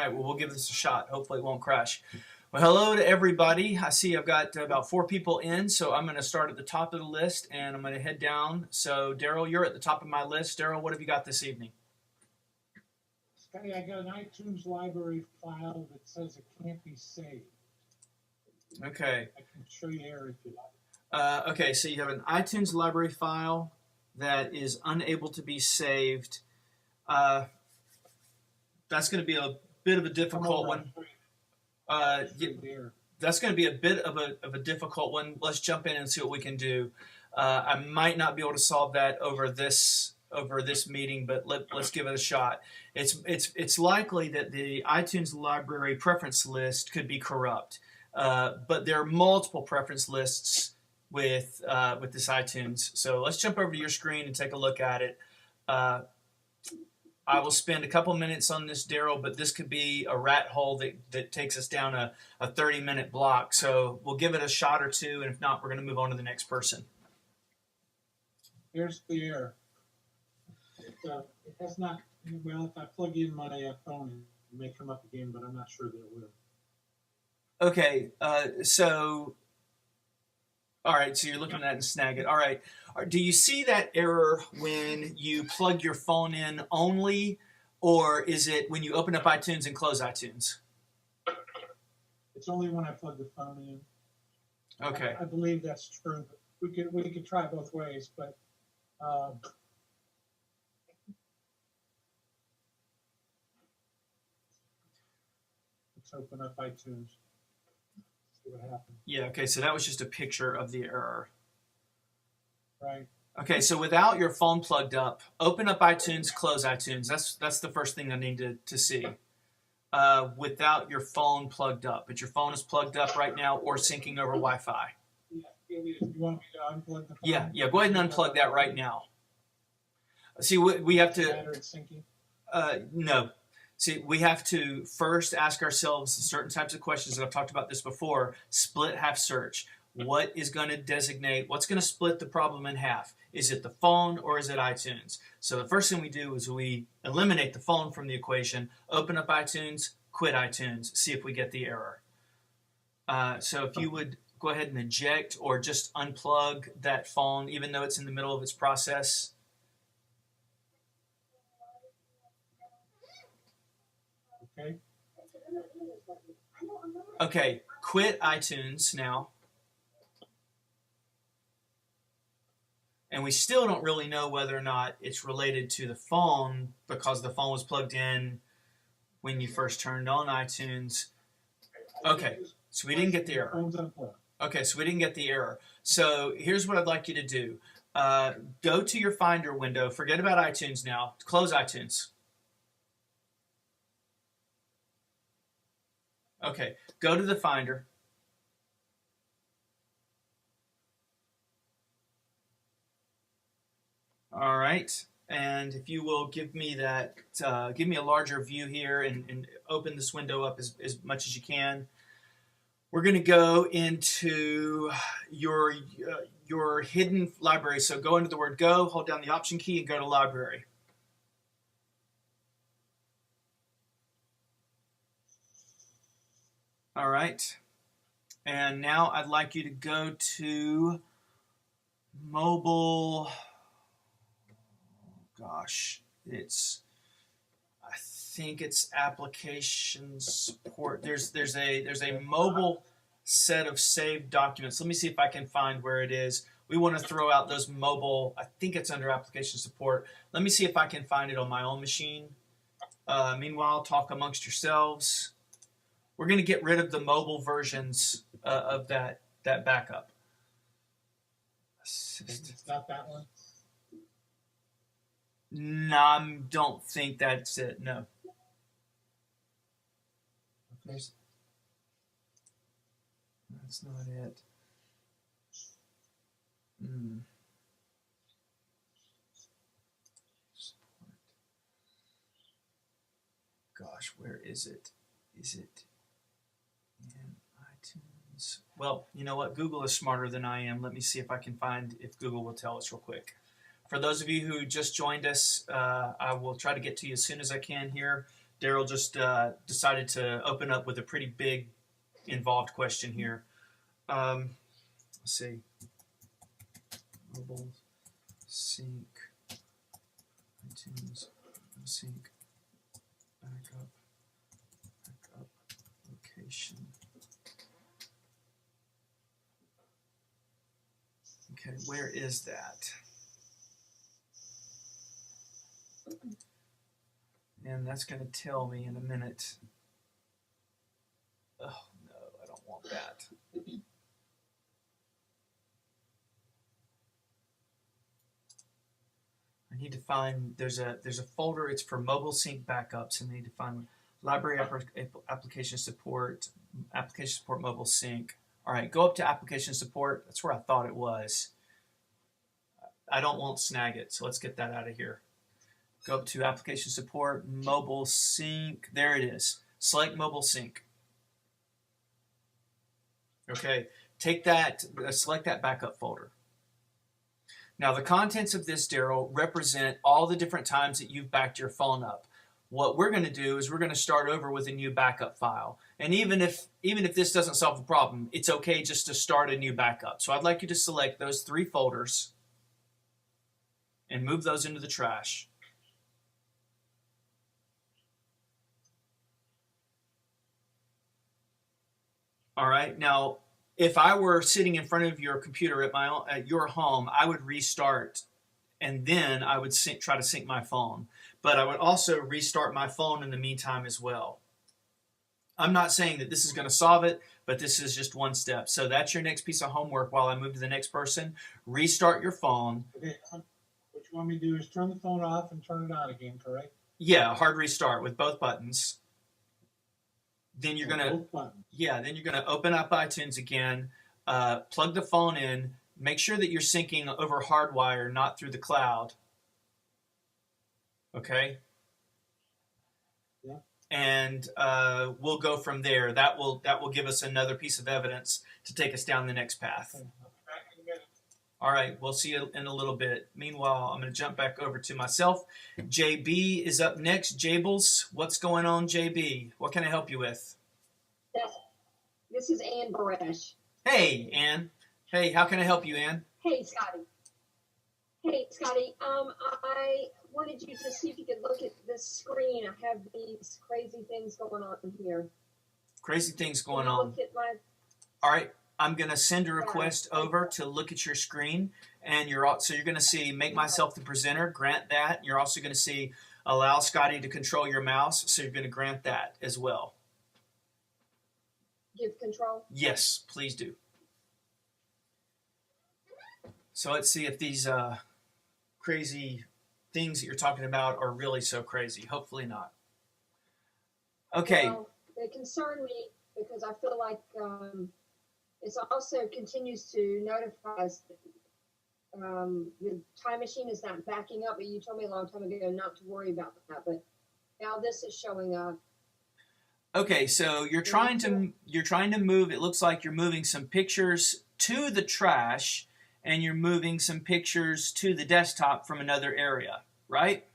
right, well, we'll give this a shot. Hopefully it won't crash. Well, hello to everybody. I see I've got about 4 people in, so I'm going to start at the top of the list, and I'm going to head down. So, Daryl, you're at the top of my list. Daryl, what have you got this evening? Scotty, I got an iTunes library file that says it can't be saved. Okay. I can show you here if you like. Okay, so you have an iTunes library file that is unable to be saved. That's going to be a bit of a difficult one. That's going to be a bit of a difficult one. Let's jump in and see what we can do. I might not be able to solve that over this meeting, but let's give it a shot. It's likely that the iTunes library preference list could be corrupt, but there are multiple preference lists with this iTunes. So let's jump over to your screen and take a look at it. I will spend a couple minutes on this, Daryl, but this could be a rat hole that takes us down a 30-minute block. So we'll give it a shot or two, and if not, we're going to move on to the next person. Here's the error. It has not, well, if I plug in my phone, it may come up again, but I'm not sure that it will. Okay, all right, so you're looking at that and snag it. All right. Do you see that error when you plug your phone in only, or is it when you open up iTunes and close iTunes? It's only when I plug the phone in. Okay. I believe that's true. We could try both ways, but let's open up iTunes. See what happens. Yeah, okay, so that was just a picture of the error. Right. Okay, so without your phone plugged up, open up iTunes, close iTunes. That's the first thing I need to see. Without your phone plugged up. But your phone is plugged up right now or syncing over Wi-Fi. Yeah, you want me to unplug the phone? Yeah, go ahead and unplug that right now. See, we have to... Matter it's syncing? No. See, we have to first ask ourselves certain types of questions, and I've talked about this before. Split half search. What is going to designate, what's going to split the problem in half? Is it the phone or is it iTunes? So the first thing we do is we eliminate the phone from the equation, open up iTunes, quit iTunes, see if we get the error. So if you would go ahead and eject or just unplug that phone, even though it's in the middle of its process. Okay. Okay, quit iTunes now. And we still don't really know whether or not it's related to the phone because the phone was plugged in when you first turned on iTunes. Okay, so we didn't get the error. Okay, so we didn't get the error. So here's what I'd like you to do. Go to your Finder window. Forget about iTunes now. Close iTunes. Okay, go to the Finder. All right, and if you will give me that, give me a larger view here and open this window up as much as you can. We're going to go into your hidden library. So go into the word go, hold down the Option key, and go to library. All right, and now I'd like you to go to mobile. Gosh, I think it's application support. There's a mobile set of saved documents. Let me see if I can find where it is. We want to throw out those mobile. I think it's under application support. Let me see if I can find it on my own machine. Meanwhile, talk amongst yourselves. We're going to get rid of the mobile versions of that backup. It's not that one? No, I don't think that's it. No. That's not it. Gosh, where is it? Is it in iTunes? Well, you know what? Google is smarter than I am. Let me see if I can find if Google will tell us real quick. For those of you who just joined us, I will try to get to you as soon as I can here. Daryl just decided to open up with a pretty big, involved question here. Let's see. Mobile sync, iTunes, sync, backup, location. Okay, where is that? And that's going to tell me in a minute. Oh no, I don't want that. I need to find, there's a folder, it's for mobile sync backups, and I need to find library application support mobile sync. All right, go up to application support. That's where I thought it was. I don't want Snagit, so let's get that out of here. Go up to application support, mobile sync. There it is. Select mobile sync. Okay, take that, select that backup folder. Now the contents of this, Daryl, represent all the different times that you've backed your phone up. What we're going to do is we're going to start over with a new backup file. And even if this doesn't solve the problem, it's okay just to start a new backup. So I'd like you to select those 3 folders and move those into the trash. All right, now if I were sitting in front of your computer at your home, I would restart, and then I would try to sync my phone. But I would also restart my phone in the meantime as well. I'm not saying that this is going to solve it, but this is just one step. So that's your next piece of homework while I move to the next person. Restart your phone. Okay, what you want me to do is turn the phone off and turn it on again, correct? Yeah, hard restart with both buttons. Then you're gonna, Both buttons. yeah, then you're gonna open up iTunes again, plug the phone in, make sure that you're syncing over hardwire, not through the cloud. Okay. Yeah. And we'll go from there. That will give us another piece of evidence to take us down the next path. Okay, I'll be back in a minute. All right, we'll see you in a little bit. Meanwhile, I'm going to jump back over to myself. JB is up next. Jables, what's going on, JB? What can I help you with? This is Ann Baresh. Hey, Ann. Hey, how can I help you, Ann? Hey, Scotty. I wanted you to see if you could look at this screen. I have these crazy things going on here. Crazy things Can going you on. Look at my, All right, I'm going to send a request over to look at your screen, and you're going to see make myself the presenter, grant that. You're also going to see allow Scotty to control your mouse, so you're going to grant that as well. give control. Yes, please do. So let's see if these crazy things that you're talking about are really so crazy. Hopefully not. Okay. Well, they concern me because I feel like it also continues to notify us that the time machine is not backing up, but you told me a long time ago not to worry about that. But now this is showing up. Okay, so you're trying to move. It looks like you're moving some pictures to the trash, and you're moving some pictures to the desktop from another area, right?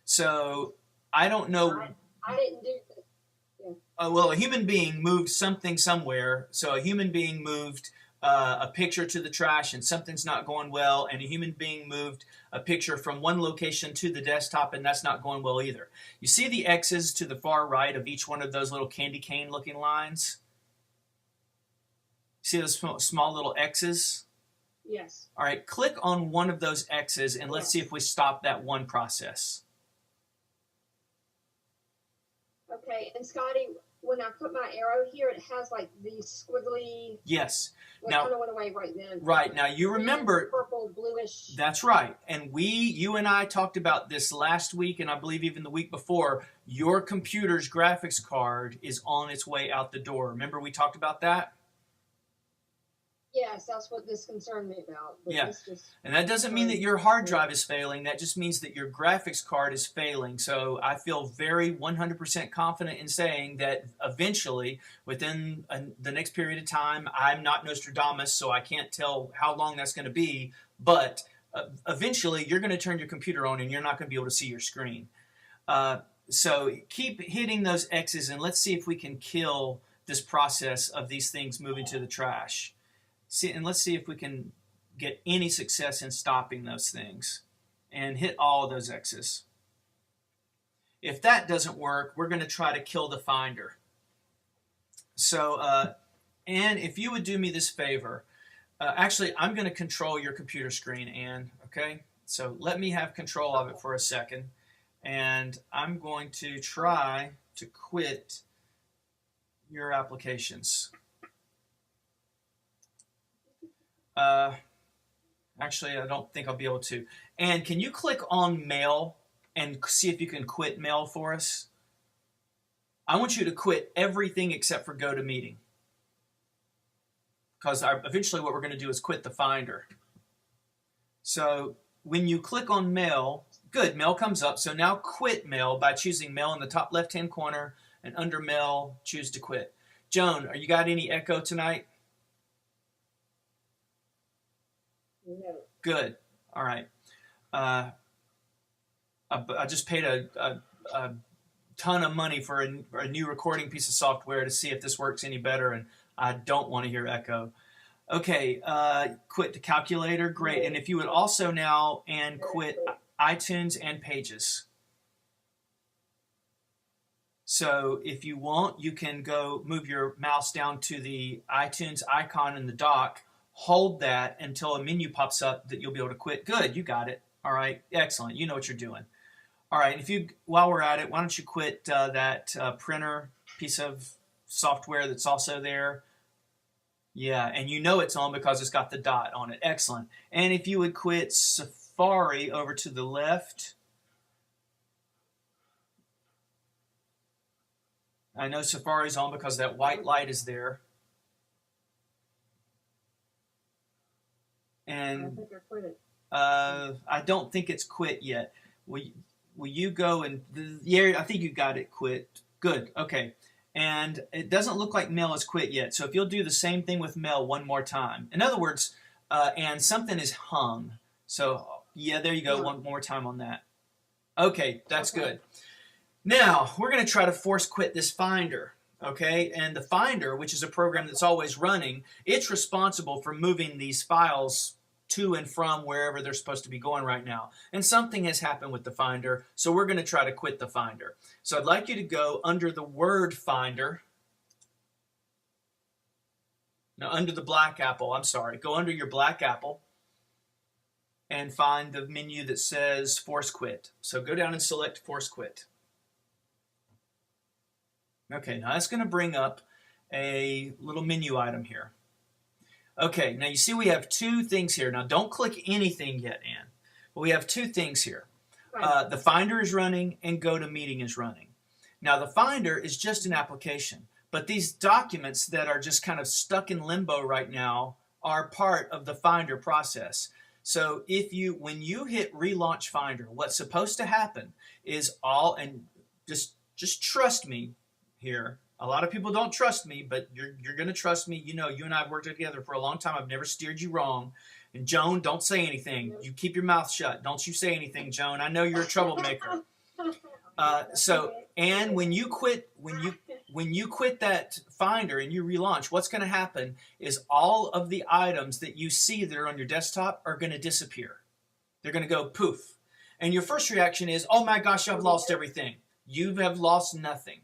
So I don't know. I didn't do this. Well, a human being moved something somewhere. So a human being moved a picture to the trash, and something's not going well. And a human being moved a picture from one location to the desktop, and that's not going well either. You see the X's to the far right of each one of those little candy cane looking lines? See those small little X's? Yes. All right, click on one of those X's, and let's see if we stop that one process. Okay, and Scotty, when I put my arrow here, it has like these squiggly. Yes. Well, Now, it kind of went away right then. right, now you remember. Purple, bluish. That's right. And you and I talked about this last week, and I believe even the week before. Your computer's graphics card is on its way out the door. Remember we talked about that? Yes, that's what this concerned me about. But Yeah. this just, And that doesn't mean that your hard drive is failing. That just means that your graphics card is failing. So I feel very 100% confident in saying that eventually, within the next period of time, I'm not Nostradamus, so I can't tell how long that's going to be, but eventually you're going to turn your computer on and you're not going to be able to see your screen. So keep hitting those X's and let's see if we can kill this process of these things moving to the trash. And let's see if we can get any success in stopping those things. And hit all those X's. If that doesn't work, we're going to try to kill the finder. So, Anne, if you would do me this favor, actually, I'm going to control your computer screen, Anne, okay? So let me have control of it for a second. And I'm going to try to quit your applications. Actually, I don't think I'll be able to. And can you click on Mail and see if you can quit Mail for us? I want you to quit everything except for GoToMeeting. Because eventually what we're going to do is quit the Finder. So when you click on Mail, good, Mail comes up. So now quit Mail by choosing Mail in the top left-hand corner, and under Mail, choose to quit. Joan, you got any echo tonight? No. Good. All right. I just paid a ton of money for a new recording piece of software to see if this works any better, and I don't want to hear echo. Okay, quit the calculator. Great. And if you would also now and quit iTunes and Pages. So if you want, you can go move your mouse down to the iTunes icon in the dock, hold that until a menu pops up that you'll be able to quit. Good, you got it. All right, excellent. You know what you're doing. All right, if you, while we're at it, why don't you quit that printer piece of software that's also there? Yeah, and you know it's on because it's got the dot on it. Excellent. And if you would quit Safari over to the left. I know Safari's on because that white light is there. And I think I quit it. I don't think it's quit yet. Will you go and, yeah, I think you got it quit. Good, okay. And it doesn't look like Mail is quit yet. So if you'll do the same thing with Mail one more time. In other words, and something is hung. So yeah, there you go, one more time on that. Okay, that's good. Now, we're going to try to force quit this Finder. Okay, and the Finder, which is a program that's always running, it's responsible for moving these files to and from wherever they're supposed to be going right now. And something has happened with the Finder, so we're going to try to quit the Finder. So I'd like you to go under the word Finder. No, under the black apple, I'm sorry. Go under your black apple and find the menu that says Force Quit. So go down and select Force Quit. Okay, now that's going to bring up a little menu item here. Okay, now you see we have two things here. Now don't click anything yet, Ann. But we have two things here. Right. The Finder is running and GoToMeeting is running. Now the Finder is just an application, but these documents that are just kind of stuck in limbo right now are part of the Finder process. So when you hit relaunch Finder, what's supposed to happen is and just trust me here. A lot of people don't trust me, but you're going to trust me. You know, you and I have worked together for a long time. I've never steered you wrong. And Joan, don't say anything. You keep your mouth shut. Don't you say anything, Joan. I know you're a troublemaker. And when you quit that Finder and you relaunch, what's going to happen is all of the items that you see that are on your desktop are going to disappear. They're going to go poof. And your first reaction is, oh my gosh, I've lost everything. You have lost nothing.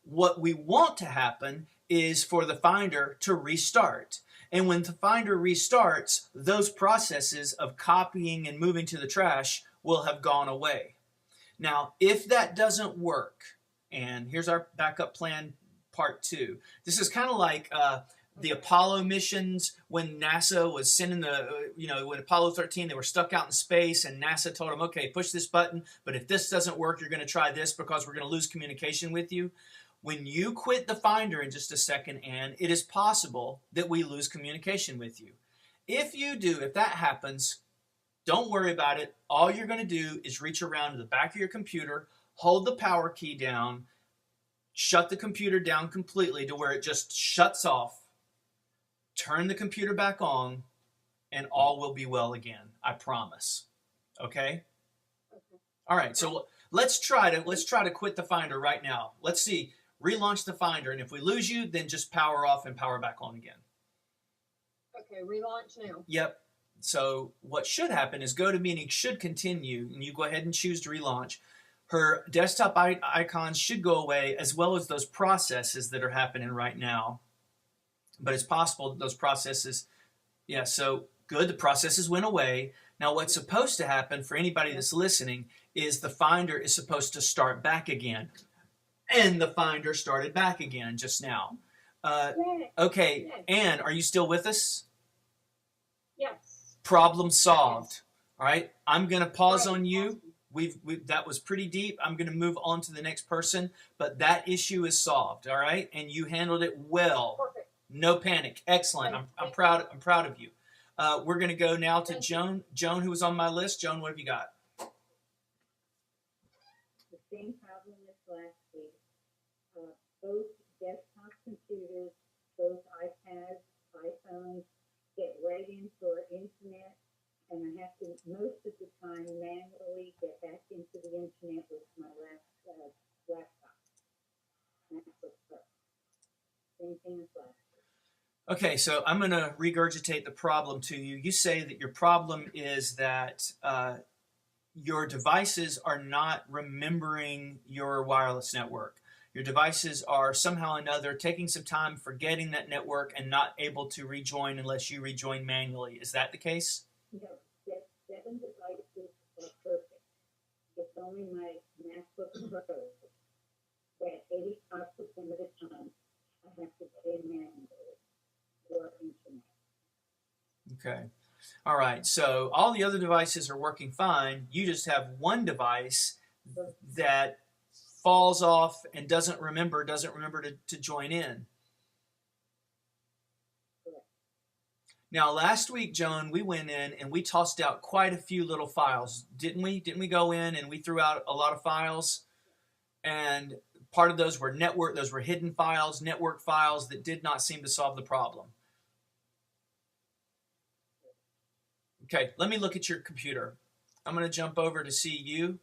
What we want to happen is for the Finder to restart. And when the Finder restarts, those processes of copying and moving to the trash will have gone away. Now, if that doesn't work, and here's our backup plan part 2. This is kind of like the Apollo missions when NASA was sending when Apollo 13, they were stuck out in space and NASA told them, okay, push this button, but if this doesn't work, you're going to try this because we're going to lose communication with you. When you quit the Finder in just a second, Ann, it is possible that we lose communication with you. If that happens, don't worry about it. All you're going to do is reach around to the back of your computer, hold the power key down, shut the computer down completely to where it just shuts off, turn the computer back on, and all will be well again. I promise. Okay? All right, so let's try to quit the Finder right now. Let's see. Relaunch the Finder, and if we lose you, then just power off and power back on again. Okay, relaunch now. Yep. So what should happen is GoToMeeting should continue, and you go ahead and choose to relaunch. Her desktop icons should go away, as well as those processes that are happening right now. But it's possible that those processes, yeah, so good, the processes went away. Now what's supposed to happen for anybody that's listening is the Finder is supposed to start back again. And the Finder started back again just now. Okay, Anne, are you still with us? Yes. Problem solved. All right, I'm going to pause on you. That was pretty deep. I'm going to move on to the next person, but that issue is solved. All right, and you handled it well. Perfect. No panic. Excellent. I'm proud. I'm proud of you. We're going to go now to Joan. Joan, who was on my list. Joan, what have you got? The same problem as last week. Both desktop computers, both iPads, iPhones, get right into our internet, and I have to, most of the time, manually get back into the internet with my laptop. MacBook Pro. Same thing as last week. Okay, so I'm going to regurgitate the problem to you. You say that your problem is that your devices are not remembering your wireless network. Your devices are somehow or another taking some time forgetting that network and not able to rejoin unless you rejoin manually. Is that the case? No, 7 devices are perfect. It's only my MacBook Pro that 85% of the time I have to pay manually or internet. Okay. All right. So all the other devices are working fine. You just have one device that falls off and doesn't remember to join in. Correct. Now, last week, Joan, we went in and we tossed out quite a few little files, didn't we? Didn't we go in and we threw out a lot of files? And part of those were hidden files, network files that did not seem to solve the problem. Okay, let me look at your computer. I'm going to jump over to see you.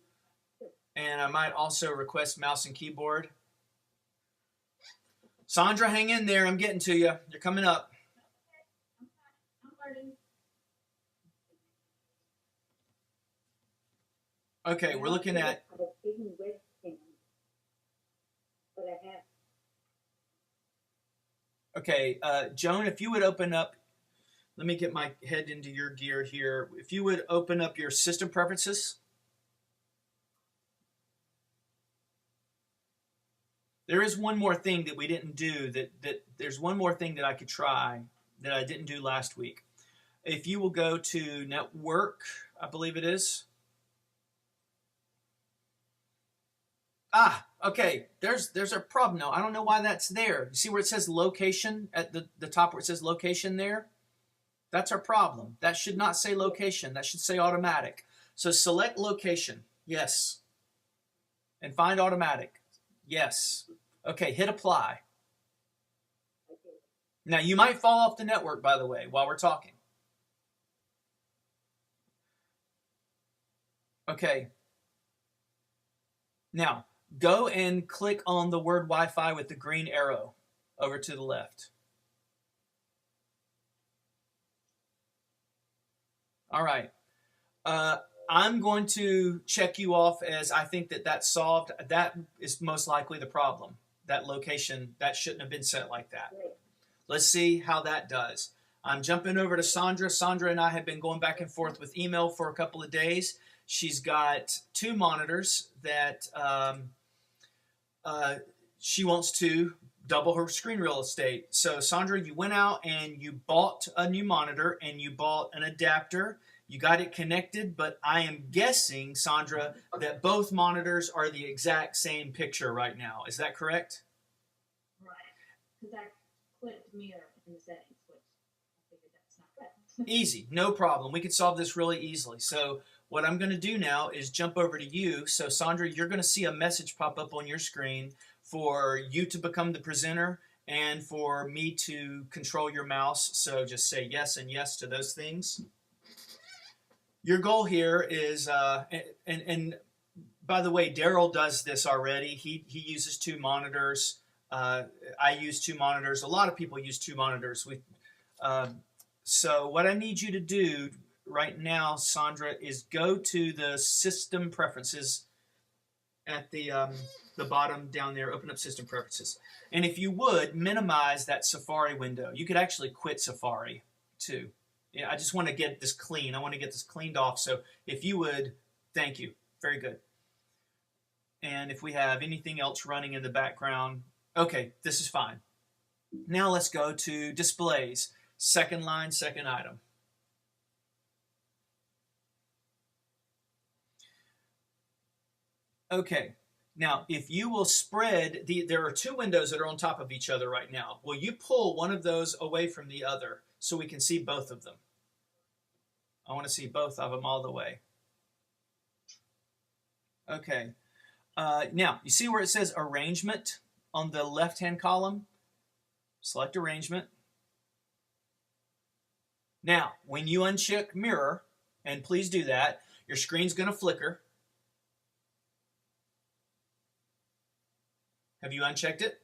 And I might also request mouse and keyboard. Sandra, hang in there. I'm getting to you. You're coming up. Okay, we're looking at... I didn't webcam, but I have. Okay, Joan, if you would open up... Let me get my head into your gear here. If you would open up your system preferences... There is one more thing that we didn't do, there's one more thing that I could try that I didn't do last week. If you will go to network, I believe it is. Okay, there's a problem now. I don't know why that's there. You see where it says location at the top where it says location there? That's our problem. That should not say location. That should say automatic. So select location. Yes. And find automatic. Yes. Okay, hit apply. Now, you might fall off the network, by the way, while we're talking. Okay. Now, go and click on the word Wi-Fi with the green arrow over to the left. All right. I'm going to check you off as I think that that's solved. That is most likely the problem. That location, that shouldn't have been set like that. Let's see how that does. I'm jumping over to Sandra. Sandra and I have been going back and forth with email for a couple of days. She's got 2 monitors that she wants to double her screen real estate. So Sandra, you went out and you bought a new monitor and you bought an adapter. You got it connected, but I am guessing, Sandra, that both monitors are the exact same picture right now. Is that correct? Right, because I clicked mirror in the settings, which I figured that's not right. Easy, no problem. We could solve this really easily. So what I'm going to do now is jump over to you. So Sandra, you're going to see a message pop up on your screen for you to become the presenter and for me to control your mouse. So just say yes and yes to those things. Your goal here is, and by the way, Daryl does this already. He uses 2 monitors. I use 2 monitors. A lot of people use 2 monitors. So what I need you to do right now, Sandra, is go to the system preferences at the bottom down there. Open up system preferences, and if you would minimize that Safari window. You could actually quit Safari too. Yeah, I just want to get this clean. I want to get this cleaned off. So if you would, thank you. Very good. And if we have anything else running in the background, okay, this is fine. Now let's go to displays. Second line, second item. Okay, now if you will spread, there are 2 windows that are on top of each other right now. Will you pull one of those away from the other so we can see both of them? I want to see both of them all the way. Okay, now you see where it says arrangement on the left-hand column? Select arrangement. Now, when you uncheck mirror, and please do that, your screen's going to flicker. Have you unchecked it?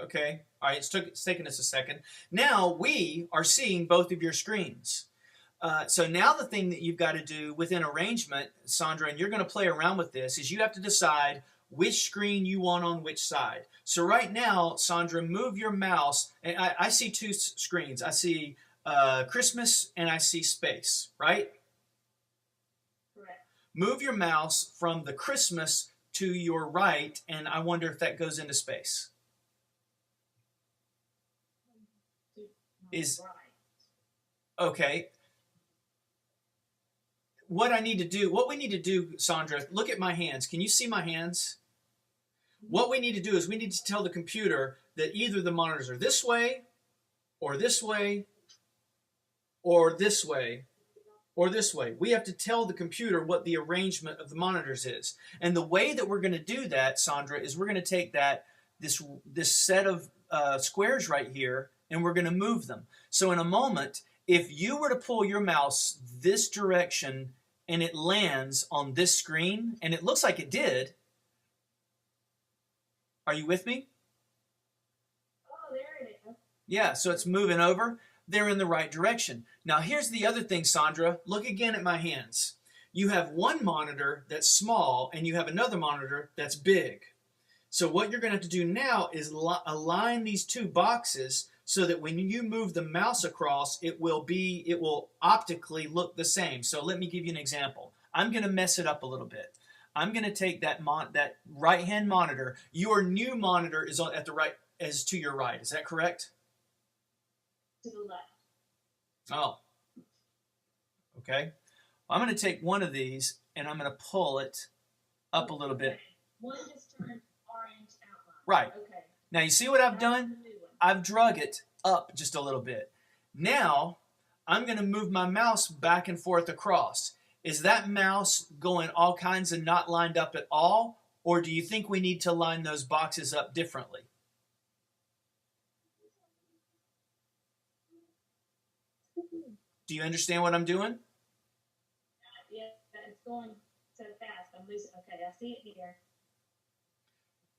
Okay. All right, it's taken us a second. Now we are seeing both of your screens. So now the thing that you've got to do within arrangement, Sandra, and you're going to play around with this, is you have to decide which screen you want on which side. So right now, Sandra, move your mouse. And I see 2 screens. I see Christmas and I see space, right? Correct. Move your mouse from the Christmas to your right, and I wonder if that goes into space. Is okay. What we need to do, Sandra, look at my hands. Can you see my hands? What we need to do is we need to tell the computer that either the monitors are this way, or this way, or this way, or this way. We have to tell the computer what the arrangement of the monitors is. And the way that we're going to do that, Sandra, is we're going to take this set of squares right here, and we're going to move them. So in a moment, if you were to pull your mouse this direction and it lands on this screen, and it looks like it did, are you with me? Oh, there it is. Yeah, so it's moving over. They're in the right direction. Now here's the other thing, Sandra. Look again at my hands. You have one monitor that's small and you have another monitor that's big. So what you're going to have to do now is align these 2 boxes so that when you move the mouse across, it will optically look the same. So let me give you an example. I'm going to mess it up a little bit. I'm going to take that right-hand monitor. Your new monitor is to your right. Is that correct? To the left. Oh. Okay. I'm going to take one of these and I'm going to pull it up a little bit. One just turned orange outline. Right. Okay. Now you see what I've That's done? the new one. I've drug it up just a little bit. Now I'm going to move my mouse back and forth across. Is that mouse going all kinds of not lined up at all? Or do you think we need to line those boxes up differently? Do you understand what I'm doing? Yeah, it's going so fast. I'm losing. Okay, I see it here.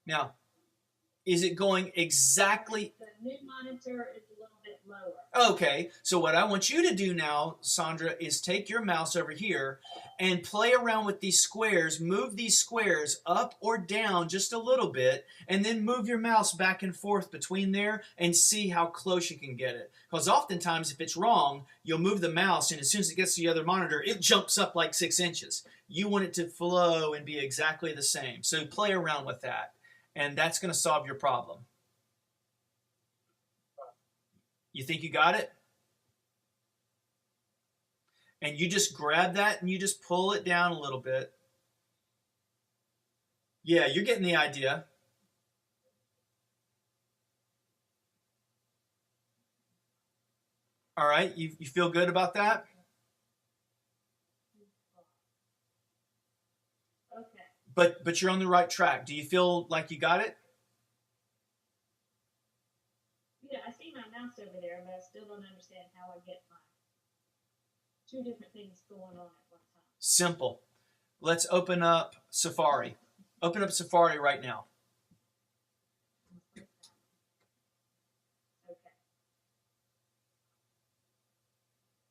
Now, is it going exactly? The new monitor is a little bit lower. Okay, so what I want you to do now, Sandra, is take your mouse over here and play around with these squares. Move these squares up or down just a little bit, and then move your mouse back and forth between there and see how close you can get it. Because oftentimes, if it's wrong, you'll move the mouse, and as soon as it gets to the other monitor, it jumps up like 6 inches. You want it to flow and be exactly the same. So play around with that, and that's going to solve your problem. You think you got it? And you just grab that and you just pull it down a little bit. Yeah, you're getting the idea. All right, you feel good about that? Okay. But you're on the right track. Do you feel like you got it? Yeah, I see my mouse over there, but I still don't understand how I get my 2 different things going on at one time. Simple. let's open up Safari. Open up Safari right now. Okay.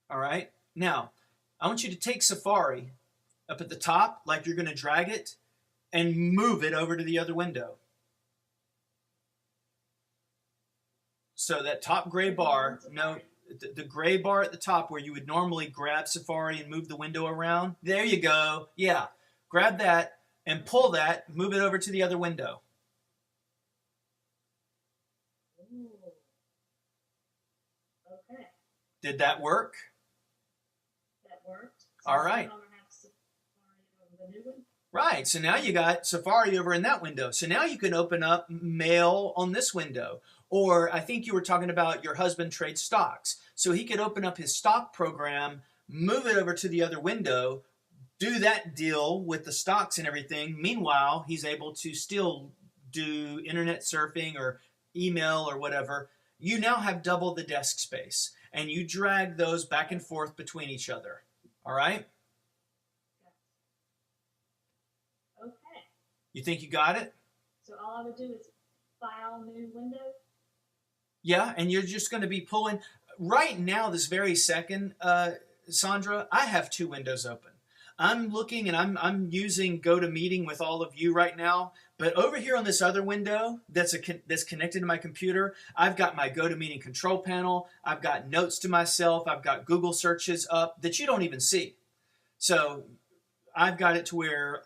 All right. Now, I want you to take Safari up at the top, like you're going to drag it, and move it over to the other window. So that top gray bar, no, the gray bar at the top where you would normally grab Safari and move the window around. There you go. Yeah. Grab that and pull that, move it over to the other window. Ooh. Okay, Did that work? that worked. All right. No longer have Safari over the new one. Right. So now you got Safari over in that window. So now you can open up Mail on this window. Or I think you were talking about your husband trades stocks. So he could open up his stock program, move it over to the other window, do that deal with the stocks and everything. Meanwhile, he's able to still do internet surfing or email or whatever. You now have double the desk space, and you drag those back and forth between each other. All right? Okay, You think you got it? so all I would do is file new window. Yeah, and you're just going to be pulling. Right now, this very second, Sandra, I have two windows open. I'm looking and I'm using GoToMeeting with all of you right now. But over here on this other window that's connected to my computer, I've got my GoToMeeting control panel. I've got notes to myself. I've got Google searches up that you don't even see. So I've got it to where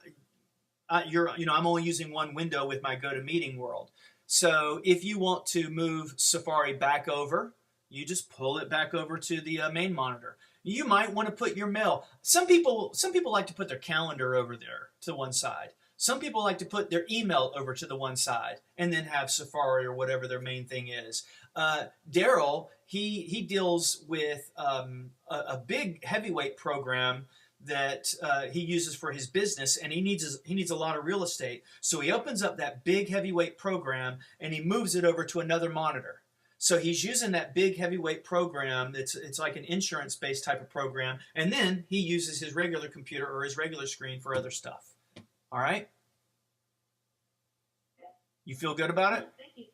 I'm only using one window with my GoToMeeting world. So if you want to move Safari back over, you just pull it back over to the main monitor. You might want to put your mail. Some people like to put their calendar over there to one side. Some people like to put their email over to the one side and then have Safari or whatever their main thing is. Daryl, he deals with a big heavyweight program that he uses for his business, and he needs a lot of real estate. So he opens up that big heavyweight program and he moves it over to another monitor. So he's using that big heavyweight program. It's like an insurance-based type of program, and then he uses his regular computer or his regular screen for other stuff. All right? You feel good about it? Thank you.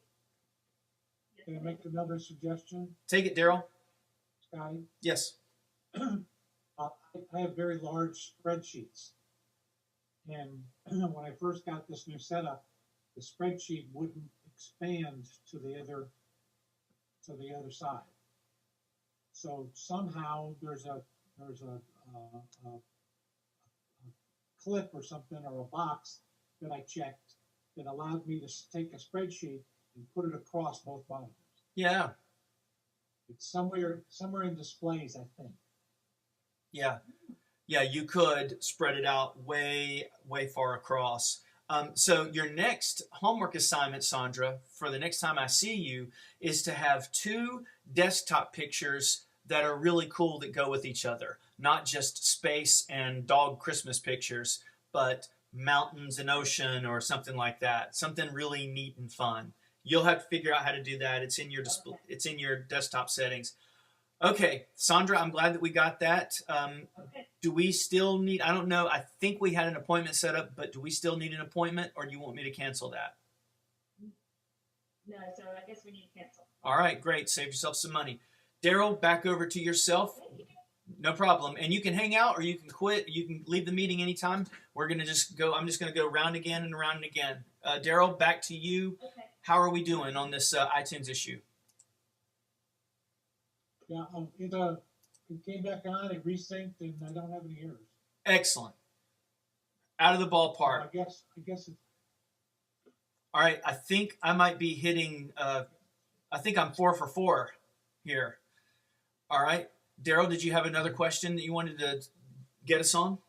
Yes, Can I I make another suggestion, Take it, Daryl. Scotty? Yes. I have very large spreadsheets. And when I first got this new setup, the spreadsheet wouldn't expand to the other side. So somehow there's a clip or something or a box that I checked that allowed me to take a spreadsheet and put it across both monitors. Yeah. It's somewhere in displays, I think. Yeah. Yeah, you could spread it out way, way far across. So your next homework assignment, Sandra, for the next time I see you, is to have two desktop pictures that are really cool that go with each other. Not just space and dog Christmas pictures, but mountains and ocean or something like that. Something really neat and fun. You'll have to figure out how to do that. It's in your display. It's in your desktop settings. Okay, Sandra, I'm glad that we got that. Okay. Do we still need, I don't know, I think we had an appointment set up, but do we still need an appointment, or do you want me to cancel that? No, so I guess we need to cancel. All right, great. Save yourself some money. Daryl, back over to yourself. No problem. And you can hang out or you can quit. You can leave the meeting anytime. We're going to just go, I'm just going to go round again and around and again. Daryl, back to you. Okay. How are we doing on this iTunes issue? Yeah, it came back on, it resynced, and I don't have any errors. Excellent. Out of the ballpark. I guess it's, All right, I think I might be hitting, I think I'm 4 for 4 here. All right. Daryl, did you have another question that you wanted to get us on?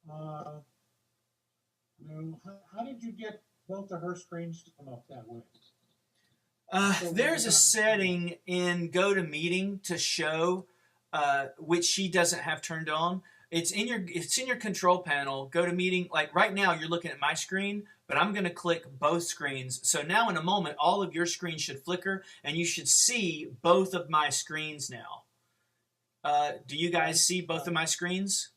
no. How did you get both of her screens to come up that way? There's a setting in GoToMeeting to show which she doesn't have turned on. It's in your control panel. GoToMeeting, like right now you're looking at my screen, but I'm going to click both screens. So now in a moment, all of your screens should flicker and you should see both of my screens now. Do you guys see both of my screens?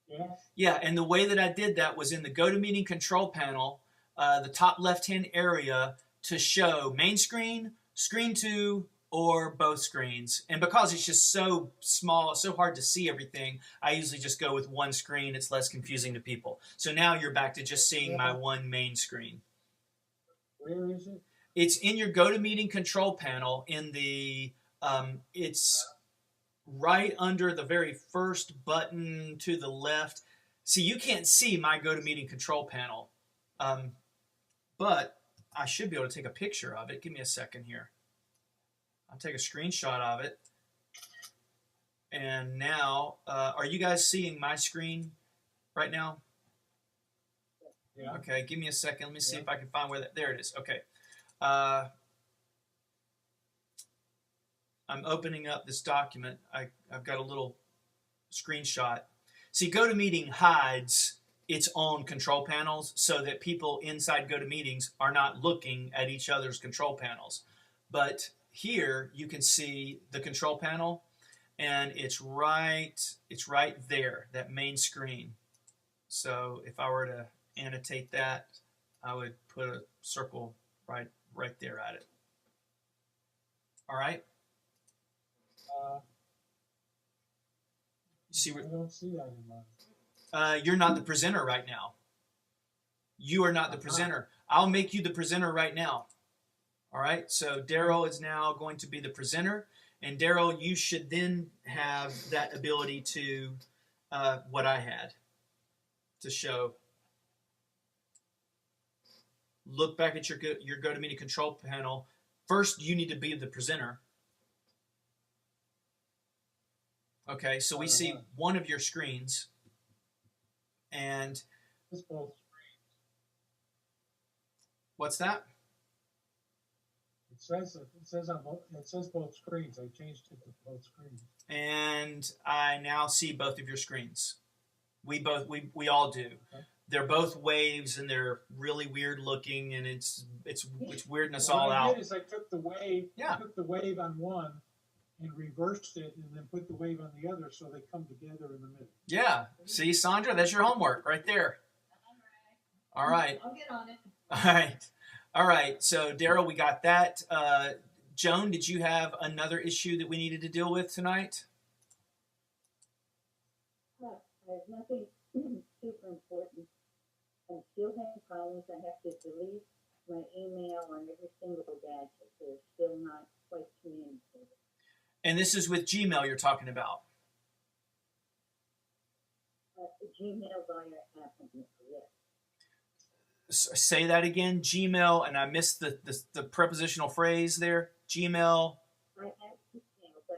Yeah, Yeah, and the way that I did that was in the GoToMeeting control panel, the top left-hand area to show main screen, screen 2, or both screens. And because it's just so small, so hard to see everything, I usually just go with one screen. It's less confusing to people. So now you're back to just seeing my one main screen. where is it? It's in your GoToMeeting control panel in the, it's right under the very first button to the left. See, you can't see my GoToMeeting control panel, but I should be able to take a picture of it. Give me a second here. I'll take a screenshot of it. And now, are you guys seeing my screen right now? Yeah. Okay, give me a second. Let me see Yeah. if I can find where that. There it is. Okay. I'm opening up this document. I've got a little screenshot. See, GoToMeeting hides its own control panels so that people inside GoToMeetings are not looking at each other's control panels. But here you can see the control panel, and it's right there, that main screen. So if I were to annotate that, I would put a circle right there at it. All right. See, I don't see that in mine. you're not the presenter right now. You are not the presenter. I'll make you the presenter right now. All right. So Daryl is now going to be the presenter, and Daryl, you should then have that ability to what I had to show. Look back at your GoToMeeting control panel. First, you need to be the presenter. Okay, so we see one of your screens, and It's both. what's that? It says both screens. I changed it to both screens. And I now see both of your screens. We all do. Okay. They're both waves, and they're really weird looking, and it's weirding us What all I out. did is I took the wave, Yeah. took the wave on one, and reversed it, and then put the wave on the other, so they come together in the middle. Yeah. See, Sandra, that's your homework right there. All right. I'll get on it. All right. All right. So, Daryl, we got that. Joan, did you have another issue that we needed to deal with tonight? There's nothing super important. I'm still having problems. I have to delete my email on every single gadget. They're still not quite communicating. And this is with Gmail you're talking about. Gmail via Apple Mail, yes. Say that again. Gmail, and I missed the prepositional phrase there. Gmail. I have Gmail, but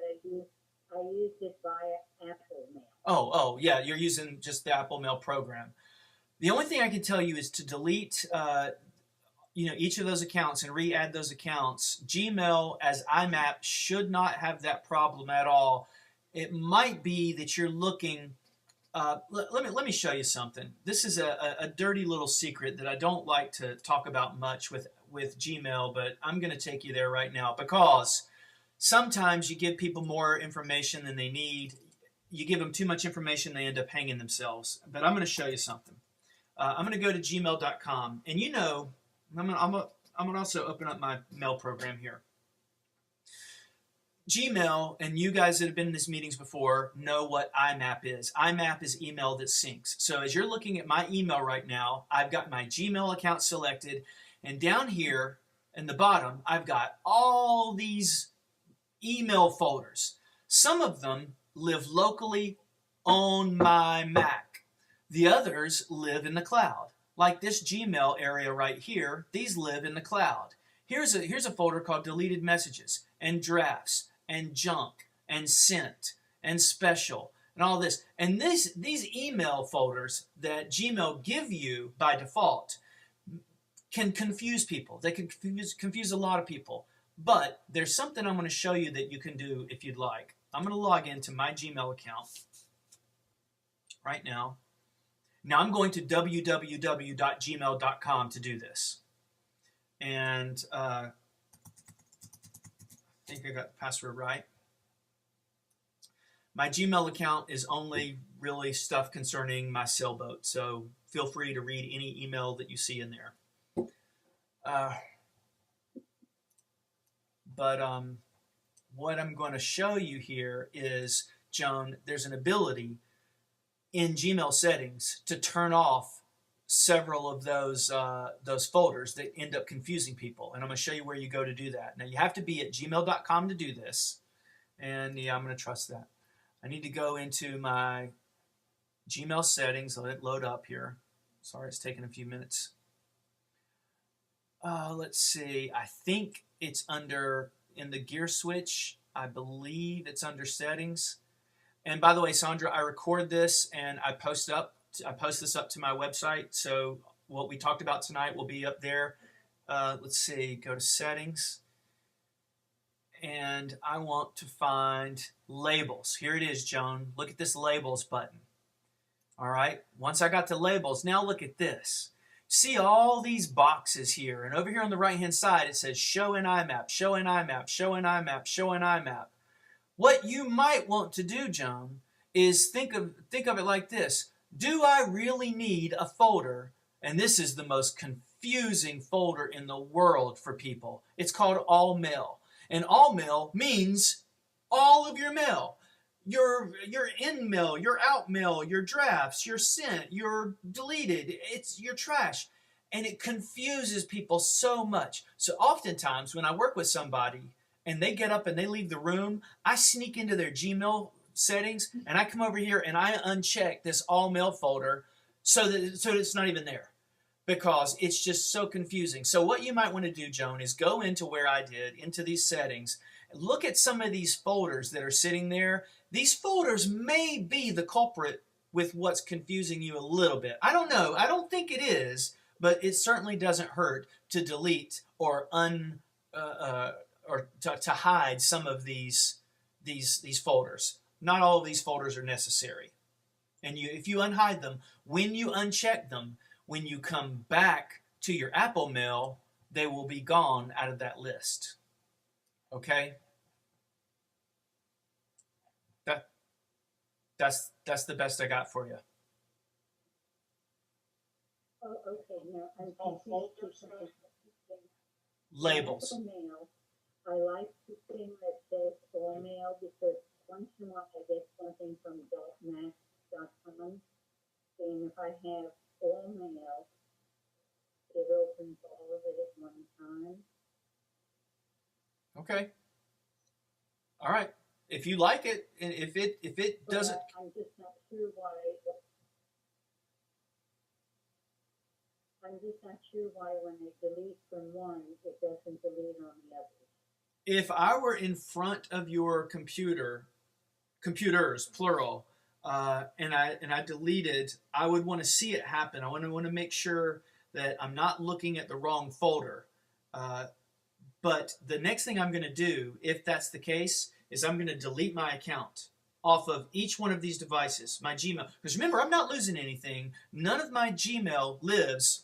I use it via Apple Mail. Oh, yeah. You're using just the Apple Mail program. The only thing I can tell you is to delete, each of those accounts and re-add those accounts. Gmail as IMAP should not have that problem at all. It might be that you're looking. Let me show you something. This is a dirty little secret that I don't like to talk about much with Gmail, but I'm going to take you there right now because sometimes you give people more information than they need. You give them too much information, they end up hanging themselves. But I'm going to show you something. I'm going to go to gmail.com, and I'm going to also open up my mail program here. Gmail, and you guys that have been in these meetings before know what IMAP is. IMAP is email that syncs. So as you're looking at my email right now, I've got my Gmail account selected, and down here in the bottom, I've got all these email folders. Some of them live locally on my Mac. The others live in the cloud. Like this Gmail area right here, these live in the cloud. Here's a folder called deleted messages and drafts and junk and sent and special and all this. And these email folders that Gmail give you by default can confuse people. They can confuse a lot of people. But there's something I'm going to show you that you can do if you'd like. I'm going to log into my Gmail account right now. Now I'm going to www.gmail.com to do this. And I think I got the password right. My Gmail account is only really stuff concerning my sailboat, so feel free to read any email that you see in there. But what I'm going to show you here is, Joan, there's an ability in Gmail settings to turn off several of those folders that end up confusing people. And I'm going to show you where you go to do that. Now, you have to be at gmail.com to do this. And yeah, I'm going to trust that. I need to go into my Gmail settings. Let it load up here. Sorry, it's taking a few minutes. Let's see. I think it's under, in the gear switch, I believe it's under settings. And by the way, Sandra, I record this and I post this up to my website. So what we talked about tonight will be up there. Let's see, go to settings. And I want to find labels. Here it is, Joan. Look at this labels button. All right. Once I got to labels, now look at this. See all these boxes here. And over here on the right-hand side, it says show in IMAP, show in IMAP, show in IMAP, show in IMAP. What you might want to do, Joan, is think of it like this. Do I really need a folder? And this is the most confusing folder in the world for people. It's called all mail. And all mail means all of your mail. Your in mail, your out mail, your drafts, your sent, your deleted, it's your trash. And it confuses people so much. So oftentimes when I work with somebody and they get up and they leave the room, I sneak into their Gmail settings and I come over here and I uncheck this all mail folder so that it's not even there, because it's just so confusing. So what you might want to do, Joan, is go into where I did, into these settings, look at some of these folders that are sitting there. These folders may be the culprit with what's confusing you a little bit. I don't know. I don't think it is, but it certainly doesn't hurt to delete or to hide some of these folders. Not all of these folders are necessary. And if you unhide them, when you uncheck them, when you come back to your Apple Mail, they will be gone out of that list. Okay? That's the best I got for you. Oh, okay, now I'm Oh, confused. folders. Labels. For mail, I like the thing that says all mail because once in a while I get something from .mac.com, and if I have all mail, it opens all of it at one time. Okay. All right. If you like it, and if it But doesn't, I'm just not sure why. I'm just not sure why when I delete from one, it doesn't delete on the others. if I were in front of your computers, plural, and I deleted, I would want to see it happen. I want to make sure that I'm not looking at the wrong folder. But the next thing I'm going to do, if that's the case, is I'm going to delete my account off of each one of these devices, my Gmail. Because remember, I'm not losing anything. None of my Gmail lives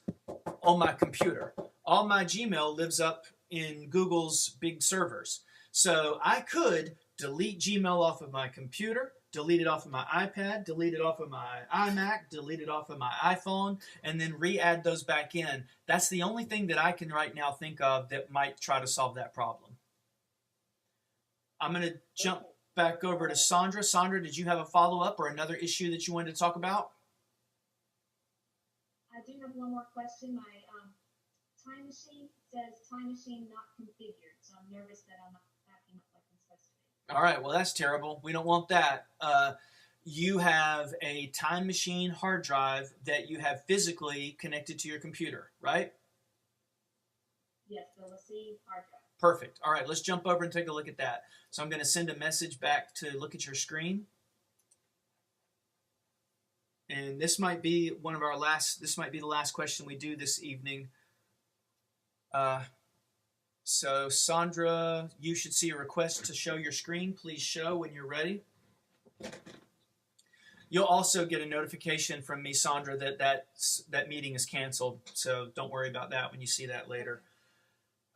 on my computer. All my Gmail lives up in Google's big servers. So I could delete Gmail off of my computer, delete it off of my iPad, delete it off of my iMac, delete it off of my iPhone, and then re-add those back in. That's the only thing that I can right now think of that might try to solve that problem. I'm going to jump back over to Sandra. Sandra, did you have a follow-up or another issue that you wanted to talk about? I do have one more question. My time machine says time machine not configured, so I'm nervous that I'm not backing up like I'm supposed to be. All right, well, that's terrible. We don't want that. You have a time machine hard drive that you have physically connected to your computer, right? Yes, so let's see hard drive. Perfect. All right, let's jump over and take a look at that. So I'm going to send a message back to look at your screen. And this might be one of our last, this might be the last question we do this evening. So Sandra, you should see a request to show your screen. Please show when you're ready. You'll also get a notification from me, Sandra, that meeting is canceled. So don't worry about that when you see that later.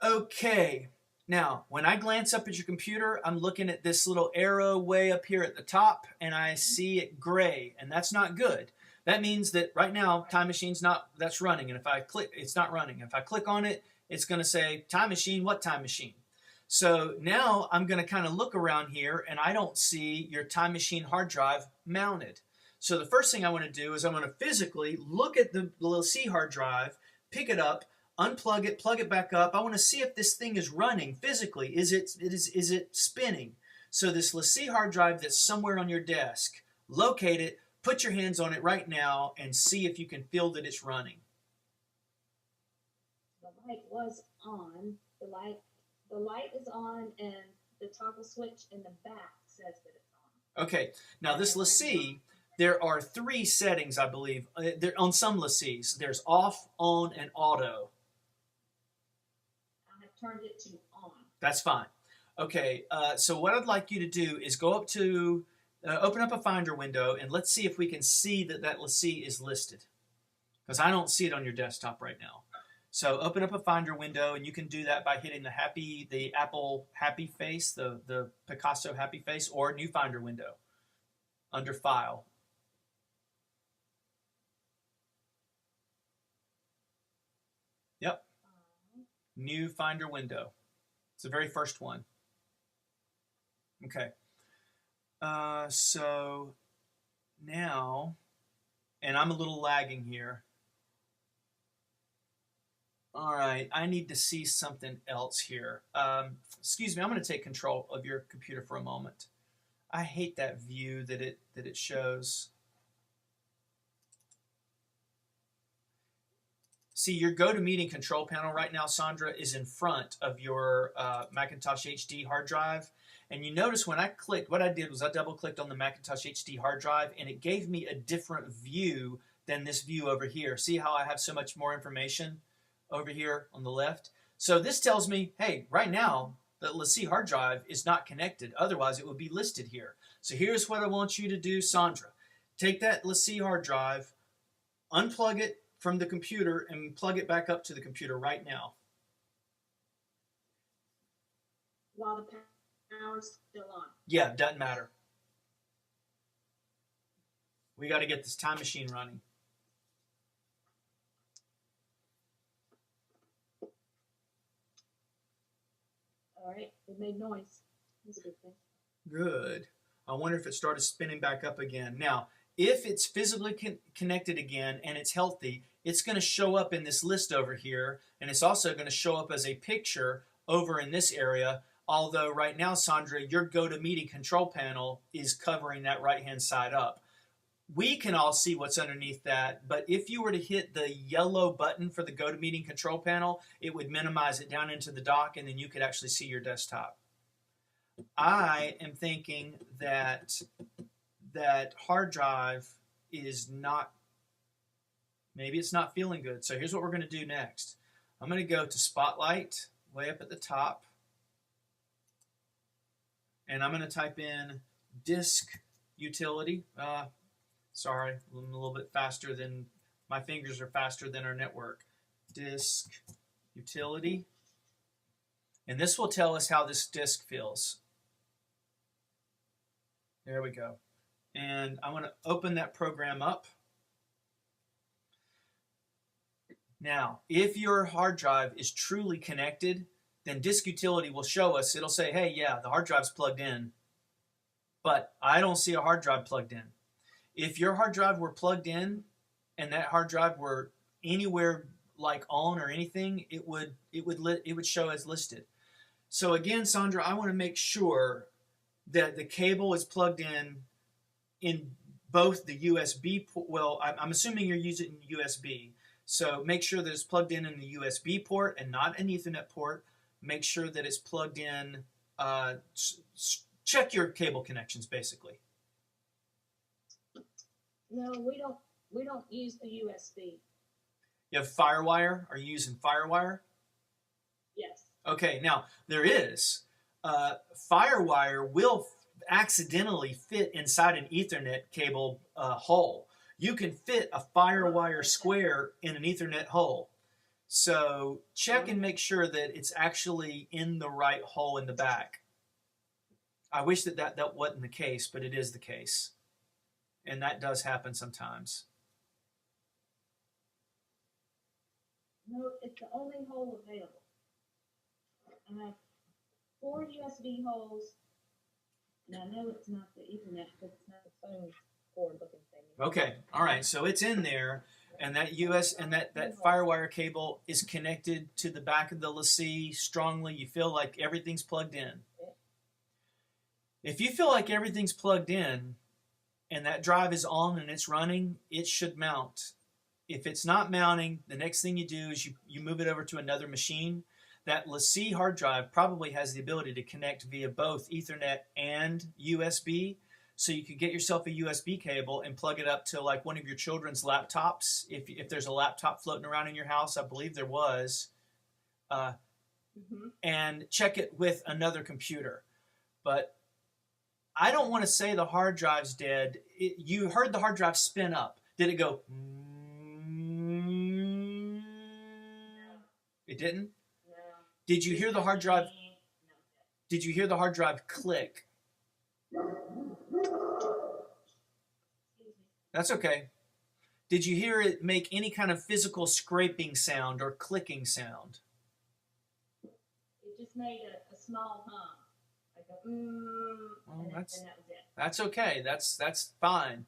Okay, Now, when I glance up at your computer, I'm looking at this little arrow way up here at the top, and I see it gray, and that's not good. That means that right now, Time Machine's not, that's running, and if I click, it's not running. If I click on it, it's going to say, Time Machine, what Time Machine? So now I'm going to kind of look around here, and I don't see your Time Machine hard drive mounted. So the first thing I want to do is I'm going to physically look at the LaCie hard drive, pick it up, unplug it, plug it back up. I want to see if this thing is running physically. Is it spinning? So this LaCie hard drive that's somewhere on your desk, locate it, put your hands on it right now, and see if you can feel that it's running. The light was on. The light is on, and the toggle switch in the back says that it's on. Okay, now this LaCie, there are 3 settings, I believe. There on some LaCies. There's off, on, and auto. I have turned it to on. That's fine. Okay, so what I'd like you to do is go up to, open up a Finder window, and let's see if we can see that that LaCie is listed. Because I don't see it on your desktop right now. So open up a Finder window, and you can do that by hitting the Apple Happy Face, the Picasso Happy Face, or New Finder window under File. Yep. New Finder window. It's the very first one. Okay. So now, and I'm a little lagging here. All right, I need to see something else here. Excuse me, I'm going to take control of your computer for a moment. I hate that view that it shows. See, your GoToMeeting control panel right now, Sandra, is in front of your Macintosh HD hard drive. And you notice when I clicked, what I did was I double-clicked on the Macintosh HD hard drive, and it gave me a different view than this view over here. See how I have so much more information over here on the left? So this tells me, hey, right now, the LaCie hard drive is not connected. Otherwise, it would be listed here. So here's what I want you to do, Sandra. Take that LaCie hard drive, unplug it from the computer, and plug it back up to the computer right now. While the power's still on. Yeah, doesn't matter. We got to get this Time Machine running. All right, it made noise. That's a good thing. Good. I wonder if it started spinning back up again. Now, if it's physically connected again and it's healthy, it's going to show up in this list over here, and it's also going to show up as a picture over in this area, although right now, Sandra, your GoToMeeting control panel is covering that right-hand side up. We can all see what's underneath that, but if you were to hit the yellow button for the GoToMeeting control panel, it would minimize it down into the dock, and then you could actually see your desktop. I am thinking that that hard drive is not, maybe it's not feeling good. So here's what we're going to do next. I'm going to go to Spotlight, way up at the top, and I'm going to type in disk utility. Sorry, I'm a little bit faster than, my fingers are faster than our network. Disk utility. And this will tell us how this disk feels. There we go. And I'm going to open that program up. Now, if your hard drive is truly connected, then disk utility will show us, it'll say, hey, yeah, the hard drive's plugged in, but I don't see a hard drive plugged in. If your hard drive were plugged in and that hard drive were anywhere like on or anything, it would show as listed. So again, Sandra, I want to make sure that the cable is plugged in both the USB, well, I'm assuming you're using USB. So make sure that it's plugged in the USB port and not an Ethernet port. Make sure that it's plugged in, check your cable connections basically. No, we don't use the USB. You have FireWire? Are you using FireWire? Yes. Okay, now there is. FireWire will accidentally fit inside an Ethernet cable hole. You can fit a FireWire square in an Ethernet hole. So check and make sure that it's actually in the right hole in the back. I wish that wasn't the case, but it is the case. And that does happen sometimes. No, it's the only hole available. I have 4 USB holes, and I know it's not the Ethernet, but it's not the phone cord looking thing. Okay, all right, so it's in there, and that that FireWire cable is connected to the back of the LaCie strongly. You feel like everything's plugged in. If you feel like everything's plugged in and that drive is on and it's running, it should mount. If it's not mounting, the next thing you do is you move it over to another machine. That LaCie hard drive probably has the ability to connect via both Ethernet and USB. So you could get yourself a USB cable and plug it up to like one of your children's laptops. If there's a laptop floating around in your house, I believe there was, and check it with another computer. But I don't want to say the hard drive's dead. You heard the hard drive spin up. Did it go? It didn't? No. Did you hear the hard drive? No. Did you hear the hard drive click? Excuse me. That's okay. Did you hear it make any kind of physical scraping sound or clicking sound? It just made a small hum. Like a Oh, and that was it. That's okay. That's fine.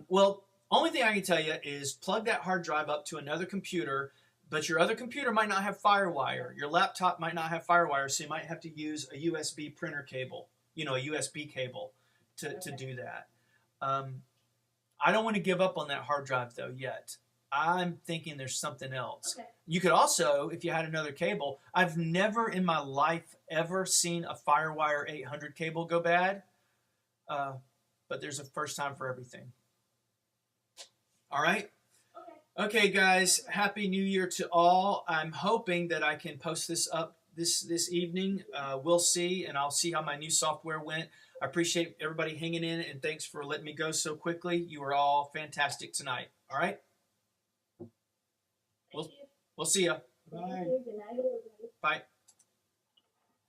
Well, only thing I can tell you is plug that hard drive up to another computer, but your other computer might not have FireWire. Your laptop might not have FireWire, so you might have to use a USB printer cable, a USB cable to do that. I don't want to give up on that hard drive, though, yet. I'm thinking there's something else. Okay. You could also, if you had another cable, I've never in my life ever seen a FireWire 800 cable go bad, but there's a first time for everything. All right? Okay. Okay, guys, Happy New Year to all. I'm hoping that I can post this up this evening. We'll see, and I'll see how my new software went. I appreciate everybody hanging in, and thanks for letting me go so quickly. You were all fantastic tonight. All right? Thank you. We'll see ya. Bye. Good night, everybody. Bye.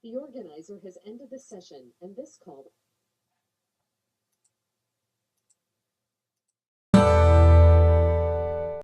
The organizer has ended the session, and this call